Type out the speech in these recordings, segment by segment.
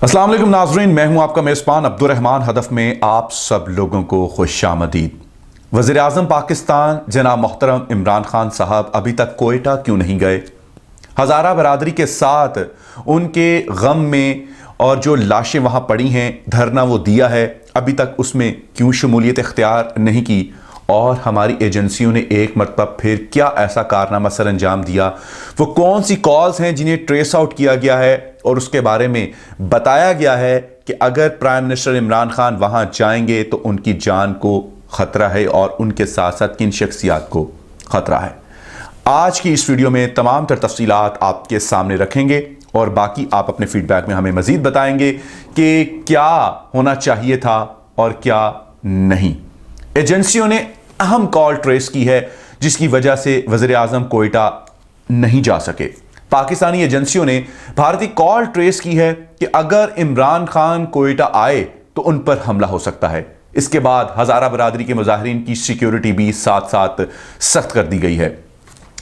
अस्सलाम वालेकुम नाज़रीन, मैं हूं आपका मेज़बान अब्दुर्रहमान। हदफ में आप सब लोगों को खुशामदीद। वज़ीर आज़म पाकिस्तान जनाब मोहतरम इमरान खान साहब अभी तक कोयटा क्यों नहीं गए? हज़ारा बरादरी के साथ उनके गम में और जो लाशें वहाँ पड़ी हैं, धरना वो दिया है, अभी तक उसमें क्यों शमूलियत इख्तियार नहीं की? और हमारी एजेंसियों ने एक मरतबा फिर क्या ऐसा कारनामा सर अंजाम दिया? वो कौन सी कॉल्स हैं जिन्हें ट्रेस आउट किया गया है और उसके बारे में बताया गया है कि अगर प्राइम मिनिस्टर इमरान खान वहां जाएंगे तो उनकी जान को खतरा है और उनके साथ साथ किन शख्सियात को खतरा है? आज की इस वीडियो में तमाम तर तफसीलात आपके सामने रखेंगे और बाकी आप अपने फीडबैक में हमें मजीद बताएंगे कि क्या होना चाहिए था और क्या नहीं। एजेंसियों ने अहम कॉल ट्रेस की है जिसकी वजह से वज़ीर आज़म कोयटा नहीं जा सके। पाकिस्तानी एजेंसियों ने भारतीय कॉल ट्रेस की है कि अगर इमरान खान कोयटा आए तो उन पर हमला हो सकता है। इसके बाद हज़ारा बरादरी के मुजाहिरीन की सिक्योरिटी भी साथ साथ सख्त कर दी गई है।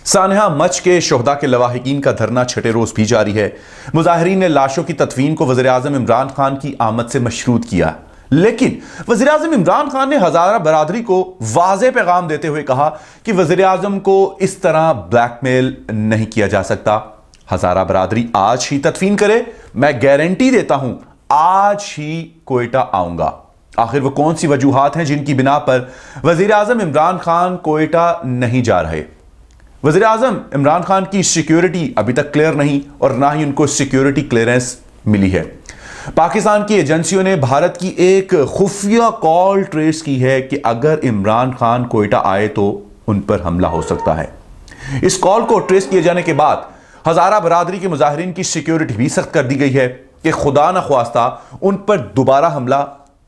सानहा मच के शोहदा के लवाहिकीन का धरना छठे रोज भी जारी है। मुजाहिरीन ने लाशों की तदफीन को वज़ीर आज़म इमरान खान की आमद से मशरूत किया, लेकिन वज़ीर आज़म इमरान खान ने हज़ारा बरादरी को वाज़े पैगाम देते हुए कहा कि वज़ीर आज़म को इस तरह ब्लैकमेल नहीं किया जा सकता। हज़ारा बरादरी आज ही तदफीन करे, मैं गारंटी देता हूं आज ही कोयटा आऊंगा। आखिर वो कौन सी वजूहात हैं जिनकी बिना पर वज़ीर आज़म इमरान खान कोयटा नहीं जा रहे? वज़ीर आज़म इमरान खान की सिक्योरिटी अभी तक क्लियर नहीं और ना ही उनको सिक्योरिटी क्लियरेंस मिली है। पाकिस्तान की एजेंसियों ने भारत की एक खुफिया कॉल ट्रेस की है कि अगर इमरान खान कोयटा आए तो उन पर हमला हो सकता है। इस कॉल को ट्रेस किए जाने के बाद हज़ारा बरादरी के मुजाहिरीन की सिक्योरिटी भी सख्त कर दी गई है कि खुदा न ख्वास्ता उन पर दोबारा हमला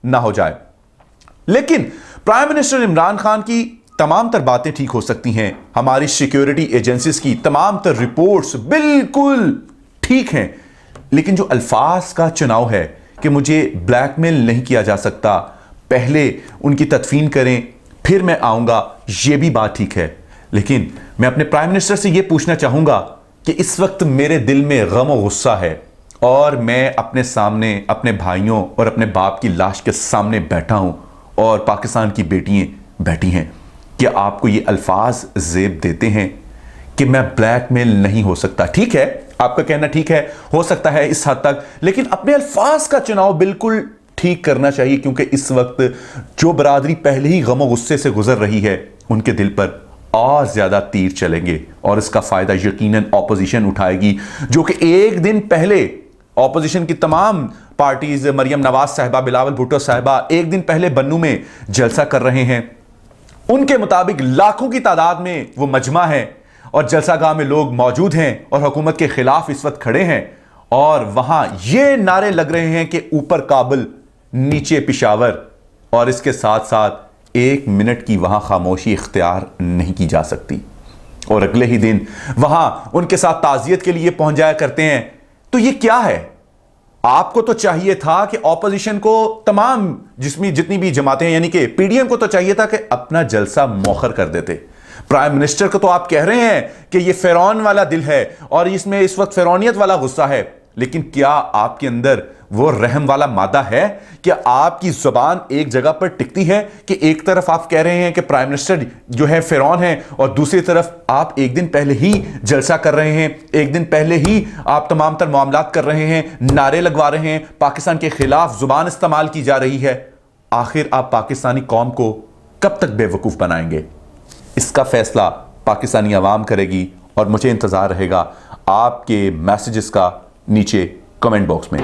ना हो जाए। लेकिन प्राइम मिनिस्टर इमरान खान की तमाम तर बातें ठीक हो सकती हैं, हमारी सिक्योरिटी एजेंसीज की तमाम तर रिपोर्ट्स बिल्कुल ठीक हैं, लेकिन जो अल्फाज का चुनाव है कि मुझे ब्लैकमेल नहीं किया जा सकता, पहले उनकी तदफीन करें फिर मैं आऊंगा, यह भी बात ठीक है। लेकिन मैं अपने प्राइम मिनिस्टर से यह पूछना चाहूंगा कि इस वक्त मेरे दिल में गम और गुस्सा है और मैं अपने सामने अपने भाइयों और अपने बाप की लाश के सामने बैठा हूं और पाकिस्तान की बेटियां बैठी हैं। क्या आपको ये अल्फाज जेब देते हैं कि मैं ब्लैकमेल नहीं हो सकता? ठीक है, आपका कहना ठीक है, हो सकता है इस हद तक, लेकिन अपने अल्फाज का चुनाव बिल्कुल ठीक करना चाहिए, क्योंकि इस वक्त जो बरादरी पहले ही गम और गुस्से से गुजर रही है उनके दिल पर और ज्यादा तीर चलेंगे और इसका फायदा यकीनन ऑपोजिशन उठाएगी, जो कि एक दिन पहले ऑपोजिशन की तमाम पार्टीज, मरियम नवाज साहिबा, बिलावल भुट्टो साहिबा एक दिन पहले बन्नू में जलसा कर रहे हैं। उनके मुताबिक लाखों की तादाद में वो मजमा है और जलसागाह में लोग मौजूद हैं और हुकूमत के खिलाफ इस वक्त खड़े हैं और वहां ये नारे लग रहे हैं कि ऊपर काबुल नीचे पिशावर, और इसके साथ साथ एक मिनट की वहां खामोशी इख्तियार नहीं की जा सकती और अगले ही दिन वहां उनके साथ ताजियत के लिए पहुंच जाया करते हैं। तो ये क्या है? आपको तो चाहिए था कि ऑपोजिशन को, तमाम जितनी भी जमातें यानी कि पीडीएम को तो चाहिए था कि अपना जलसा मौखर कर देते। प्राइम मिनिस्टर को तो आप कह रहे हैं कि ये फिरौन वाला दिल है और इसमें इस वक्त फिरौनियत वाला गुस्सा है, लेकिन क्या आपके अंदर वो रहम वाला मादा है? क्या आपकी जुबान एक जगह पर टिकती है कि एक तरफ आप कह रहे हैं कि प्राइम मिनिस्टर जो है फिरौन है और दूसरी तरफ आप एक दिन पहले ही जलसा कर रहे हैं, एक दिन पहले ही आप तमाम तर मामलात कर रहे हैं, नारे लगवा रहे हैं, पाकिस्तान के खिलाफ जुबान इस्तेमाल की जा रही है। आखिर आप पाकिस्तानी कौम को कब तक बेवकूफ बनाएंगे? इसका फैसला पाकिस्तानी अवाम करेगी और मुझे इंतजार रहेगा आपके मैसेजेस का नीचे कमेंट बॉक्स में।